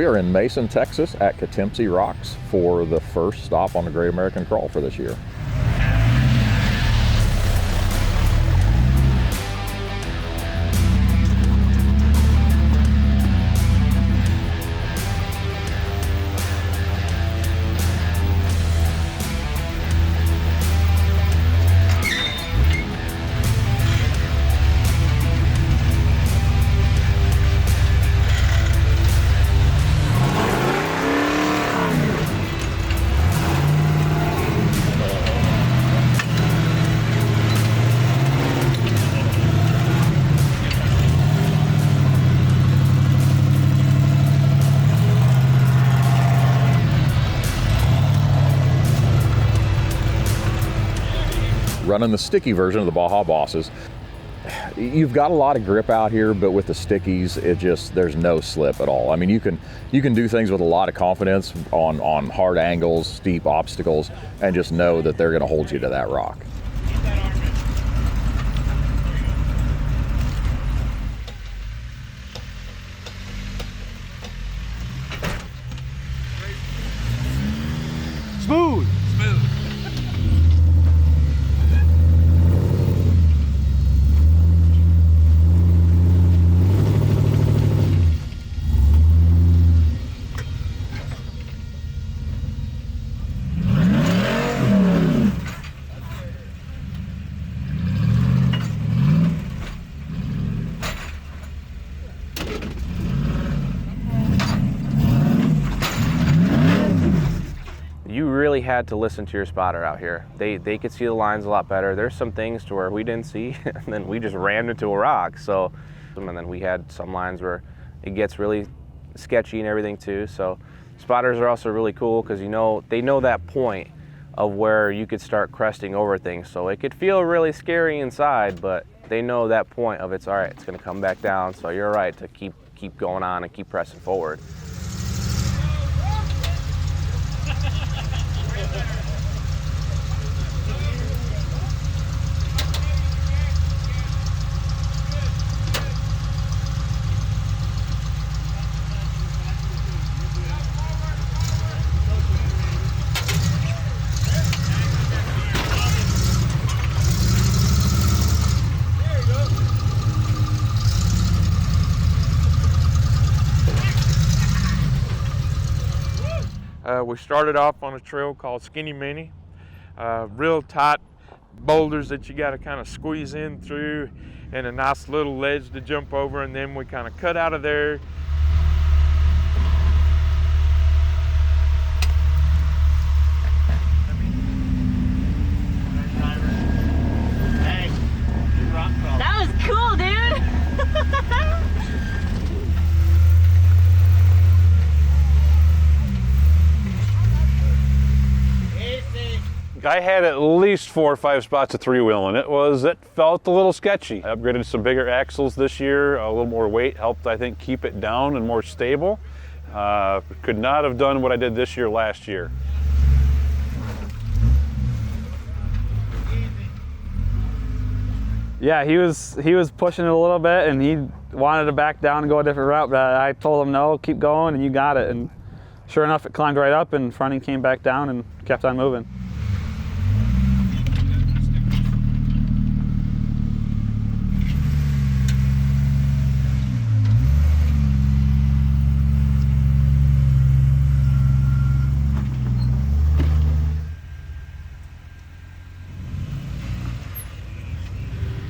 We are in Mason, Texas at Katemcy Rocks for the first stop on the Great American Crawl for this year. Running the sticky version of the Baja Bosses. You've got a lot of grip out here, but with the stickies, there's no slip at all. I mean, you can do things with a lot of confidence on hard angles, steep obstacles, and just know that they're gonna hold you to that rock. Smooth. You really had to listen to your spotter out here. They could see the lines a lot better. There's some things to where we didn't see, and then we just rammed into a rock. So, and then we had some lines where it gets really sketchy and everything too. So spotters are also really cool because they know that point of where you could start cresting over things. So it could feel really scary inside, but they know that point of it's all right, it's gonna come back down. So you're right to keep going on and keep pressing forward. We started off on a trail called Skinny Mini. Real tight boulders that you got to kind of squeeze in through, and a nice little ledge to jump over, and then we kind of cut out of there. That was cool, dude! I had at least 4 or 5 spots of three-wheeling. It felt a little sketchy. I upgraded some bigger axles this year. A little more weight helped, I think, keep it down and more stable. Could not have done what I did this year last year. Yeah, he was pushing it a little bit, and he wanted to back down and go a different route, but I told him, no, keep going, and you got it. And sure enough, it climbed right up, and fronting came back down and kept on moving.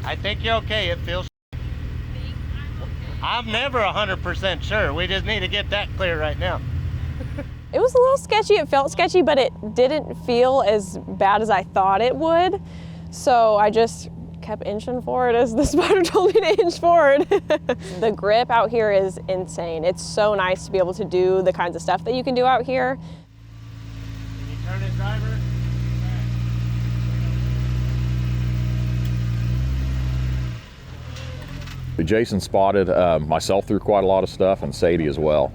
I think you're okay. It feels. I'm never 100% sure. We just need to get that clear right now. It was a little sketchy. It felt sketchy, but it didn't feel as bad as I thought it would. So I just kept inching forward as the spotter told me to inch forward. The grip out here is insane. It's so nice to be able to do the kinds of stuff that you can do out here. Can you turn it, driver? Jason spotted myself through quite a lot of stuff, and Sadie as well.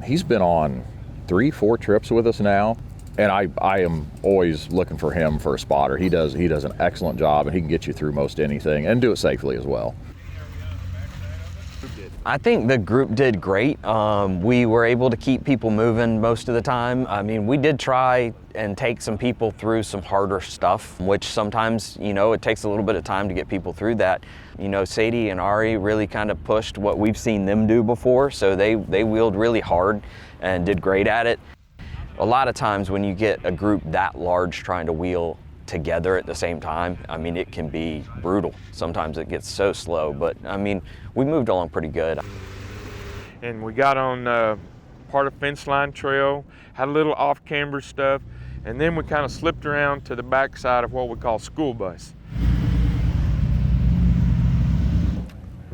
He's been on 3-4 trips with us now, and I am always looking for him for a spotter. He does an excellent job, and he can get you through most anything and do it safely as well. I think the group did great. We were able to keep people moving most of the time. I mean, we did try and take some people through some harder stuff, which sometimes, you know, it takes a little bit of time to get people through that. You know, Sadie and Ari really kind of pushed what we've seen them do before, so they wheeled really hard and did great at it. A lot of times when you get a group that large trying to wheel together at the same time, I mean, it can be brutal. Sometimes it gets so slow, but I mean, we moved along pretty good. And we got on part of fence line trail, had a little off-camber stuff, and then we kind of slipped around to the back side of what we call school bus.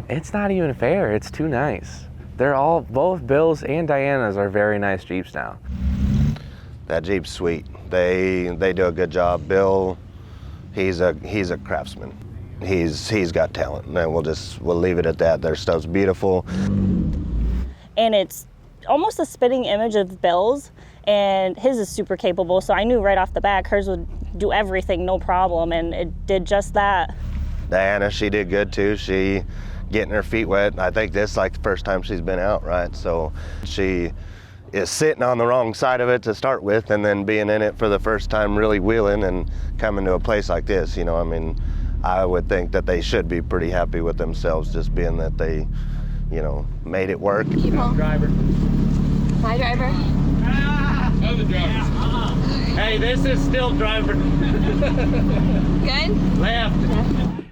It's not even fair, it's too nice. Both Bill's and Diana's are very nice Jeeps now. That Jeep's sweet. They do a good job. Bill, he's a craftsman. He's got talent, and we'll leave it at that. Their stuff's beautiful. And it's almost a spitting image of Bill's, and his is super capable, so I knew right off the bat hers would do everything no problem, and it did just that. Diana, she did good too. She getting her feet wet. I think this is like the first time she's been out, right? So she is sitting on the wrong side of it to start with, and then being in it for the first time, really wheeling and coming to a place like this, you know, I mean, I would think that they should be pretty happy with themselves, just being that they, you know, made it work. Keep on. Driver. Bye, driver. Other driver. Hey, this is still driver. Good? Left.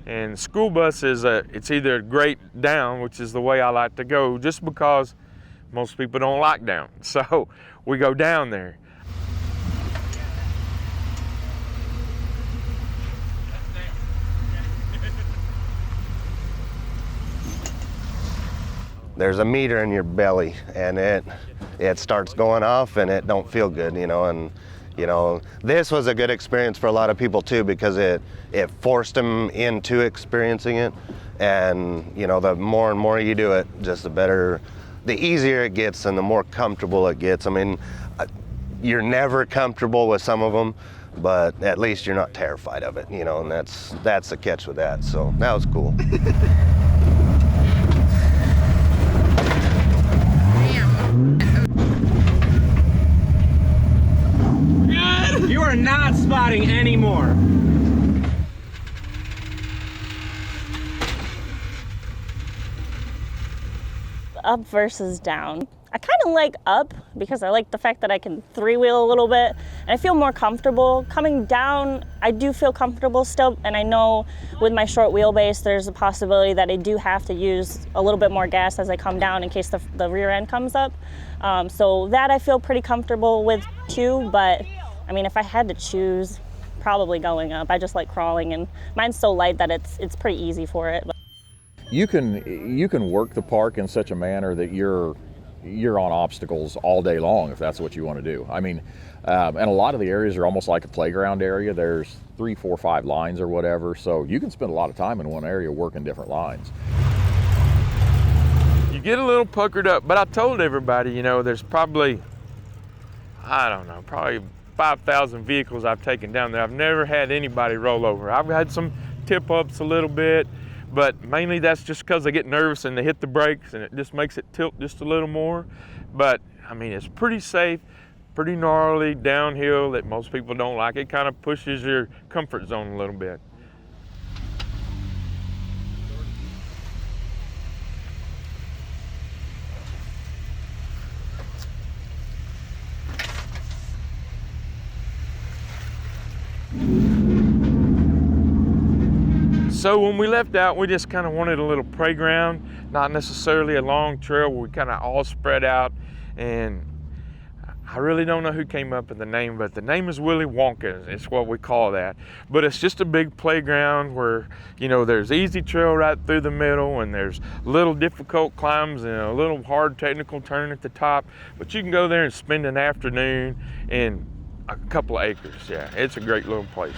And school bus is it's either great down, which is the way I like to go, just because most people don't like down. So we go down there. There's a meter in your belly, and it starts going off, and it don't feel good, you know. And you know, this was a good experience for a lot of people too, because it forced them into experiencing it. And you know, the more and more you do it, just the easier it gets, and the more comfortable it gets. I mean, you're never comfortable with some of them, but at least you're not terrified of it, you know. And that's the catch with that. So that was cool. You are not spotting anymore. Up versus down. I kind of like up because I like the fact that I can three-wheel a little bit and I feel more comfortable. Coming down, I do feel comfortable still, and I know with my short wheelbase there's a possibility that I do have to use a little bit more gas as I come down in case the rear end comes up. So that I feel pretty comfortable with too, but I mean, if I had to choose, probably going up. I just like crawling, and mine's so light that it's pretty easy for it. You can work the park in such a manner that you're on obstacles all day long if that's what you want to do. I mean, and a lot of the areas are almost like a playground area. There's 3, 4, 5 lines or whatever, so you can spend a lot of time in one area working different lines. You get a little puckered up, but I told everybody, you know, there's probably, I don't know, probably 5,000 vehicles I've taken down there. I've never had anybody roll over. I've had some tip ups a little bit, but mainly that's just because they get nervous and they hit the brakes and it just makes it tilt just a little more. But I mean, it's pretty safe, pretty gnarly downhill that most people don't like. It kind of pushes your comfort zone a little bit. So when we left out, we just kind of wanted a little playground, not necessarily a long trail where we kind of all spread out. And I really don't know who came up with the name, but the name is Willie Wonka. It's what we call that. But it's just a big playground where, you know, there's easy trail right through the middle, and there's little difficult climbs and a little hard technical turn at the top. But you can go there and spend an afternoon in a couple of acres. Yeah, it's a great little place.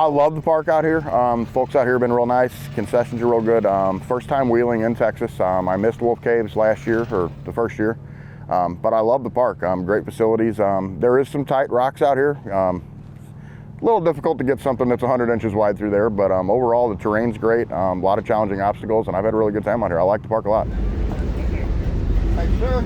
Love the park out here. Folks out here have been real nice. Concessions are real good. First time wheeling in Texas. I missed Wolf Caves last year, or the first year. But I love the park. Great facilities. There is some tight rocks out here. A little difficult to get something that's 100 inches wide through there, but overall the terrain's great. A lot of challenging obstacles, and I've had a really good time out here. I like the park a lot. Thanks, sir.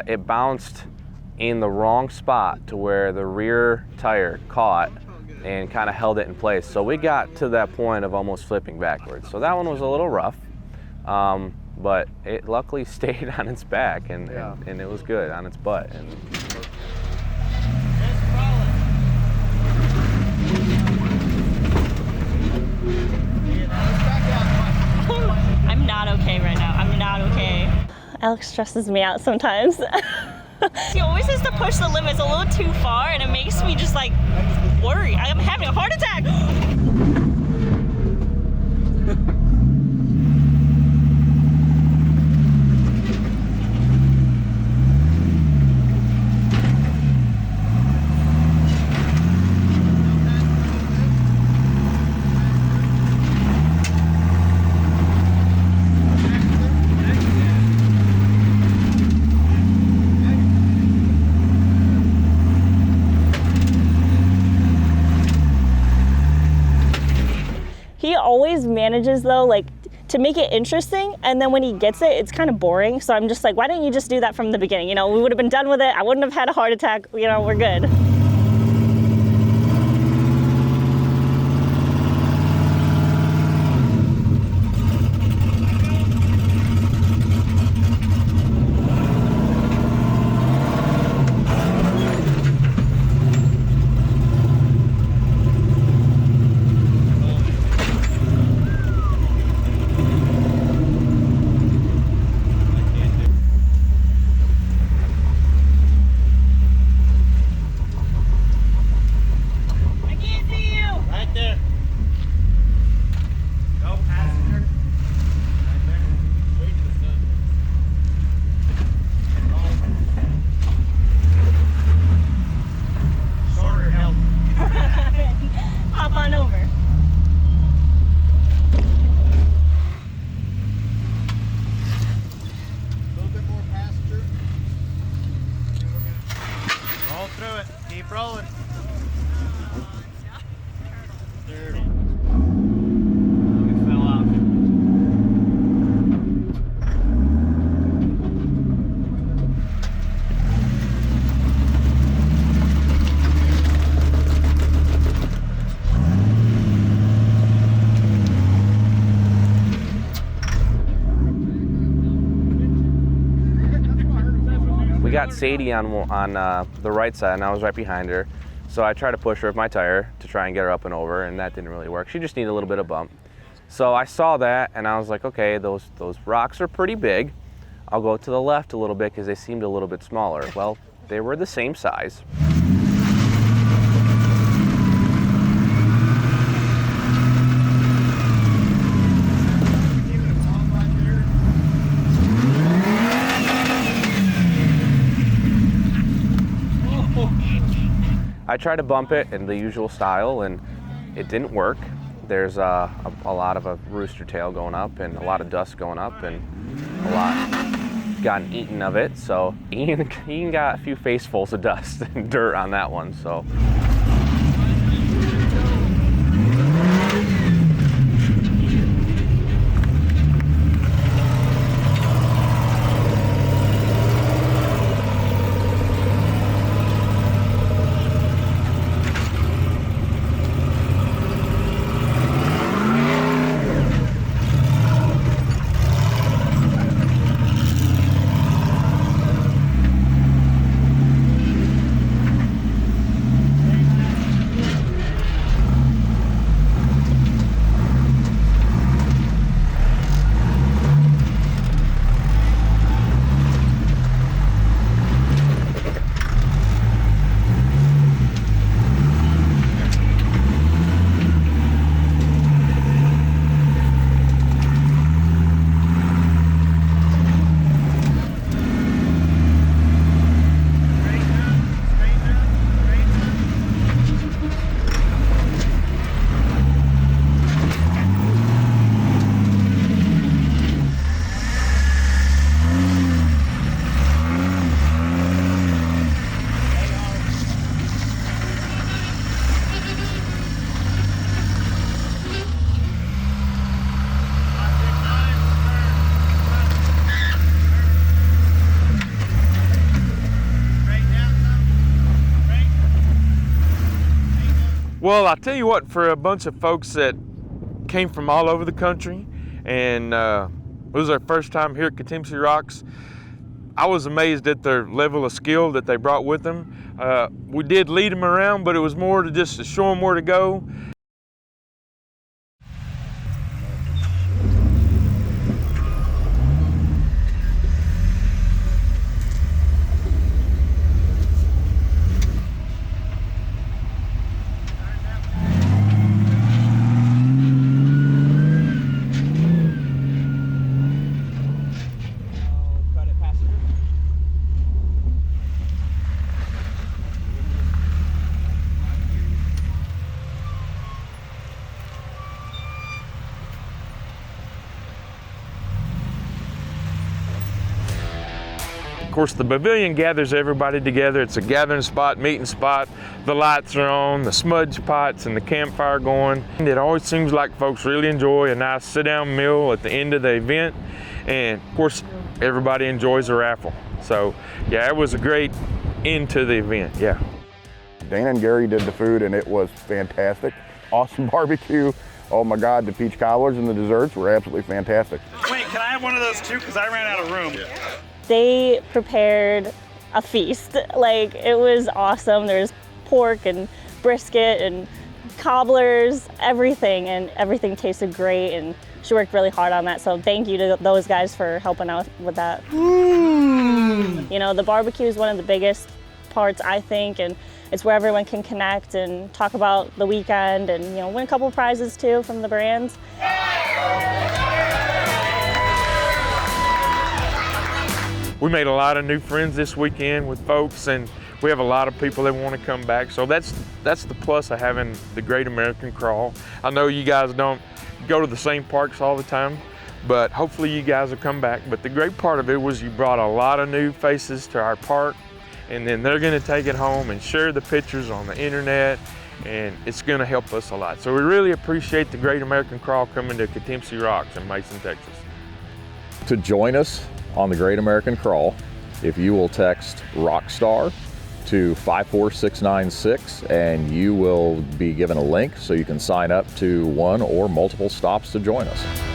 It bounced in the wrong spot to where the rear tire caught and kind of held it in place. So we got to that point of almost flipping backwards. So that one was a little rough, but it luckily stayed on its back and it was good on its butt. And I'm not okay right now. I'm not okay. Alex stresses me out sometimes. He always has to push the limits a little too far, and it makes me just like worry. I'm having a heart attack. He always manages though, like to make it interesting, and then when he gets it, it's kind of boring. So I'm just like, why didn't you just do that from the beginning? You know, we would have been done with it. I wouldn't have had a heart attack. You know, we're good. got Sadie on the right side, and I was right behind her. So I tried to push her with my tire to try and get her up and over, and that didn't really work. She just needed a little bit of bump. So I saw that, and I was like, okay, those rocks are pretty big. I'll go to the left a little bit because they seemed a little bit smaller. Well, they were the same size. I tried to bump it in the usual style, and it didn't work. There's a lot of a rooster tail going up and a lot of dust going up and a lot gotten eaten of it, so Ian got a few facefuls of dust and dirt on that one. So. Well, I tell you what, for a bunch of folks that came from all over the country, and it was their first time here at Katemcy Rocks, I was amazed at their level of skill that they brought with them. We did lead them around, but it was more to just to show them where to go. Of course, the pavilion gathers everybody together. It's a gathering spot, meeting spot. The lights are on, the smudge pots and the campfire going. And it always seems like folks really enjoy a nice sit-down meal at the end of the event. And of course, everybody enjoys a raffle. So yeah, it was a great end to the event, yeah. Dana and Gary did the food and it was fantastic. Awesome barbecue. Oh my God, the peach cobblers and the desserts were absolutely fantastic. Wait, can I have one of those too? Because I ran out of room. They prepared a feast. Like, it was awesome. There's pork and brisket and cobblers, everything, and everything tasted great, and she worked really hard on that, so thank you to those guys for helping out with that. You know, the barbecue is one of the biggest parts, I think, and it's where everyone can connect and talk about the weekend and, you know, win a couple prizes too from the brands. We made a lot of new friends this weekend with folks, and we have a lot of people that want to come back. So that's the plus of having the Great American Crawl. I know you guys don't go to the same parks all the time, but hopefully you guys will come back. But the great part of it was you brought a lot of new faces to our park, and then they're going to take it home and share the pictures on the internet, and it's going to help us a lot. So we really appreciate the Great American Crawl coming to Katemcy Rocks in Mason, Texas. To join us on the Great American Crawl, if you will text Rockstar to 54696, and you will be given a link so you can sign up to one or multiple stops to join us.